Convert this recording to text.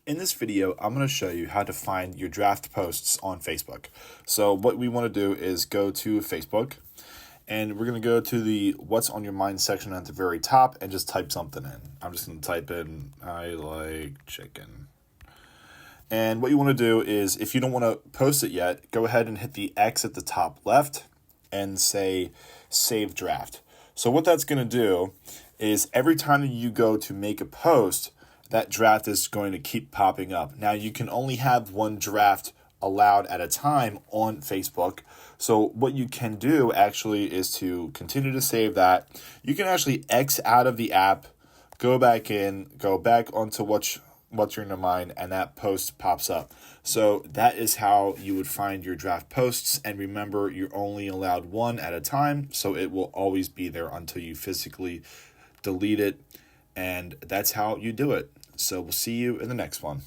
In this video, I'm going to show you how to find your draft posts on Facebook. So what we want to do is go to Facebook, and we're going to go to the What's on Your Mind section at the very top and just type something in. I'm just going to type in, I like chicken. And what you want to do is, if you don't want to post it yet, go ahead and hit the X at the top left and say Save Draft. So what that's going to do is every time that you go to make a post, that draft is going to keep popping up. Now, you can only have one draft allowed at a time on Facebook. So what you can do actually is to continue to save that. You can actually X out of the app, go back in, go back onto what's in your mind, and that post pops up. So that is how you would find your draft posts. And remember, you're only allowed one at a time, so it will always be there until you physically delete it. And that's how you do it. So we'll see you in the next one.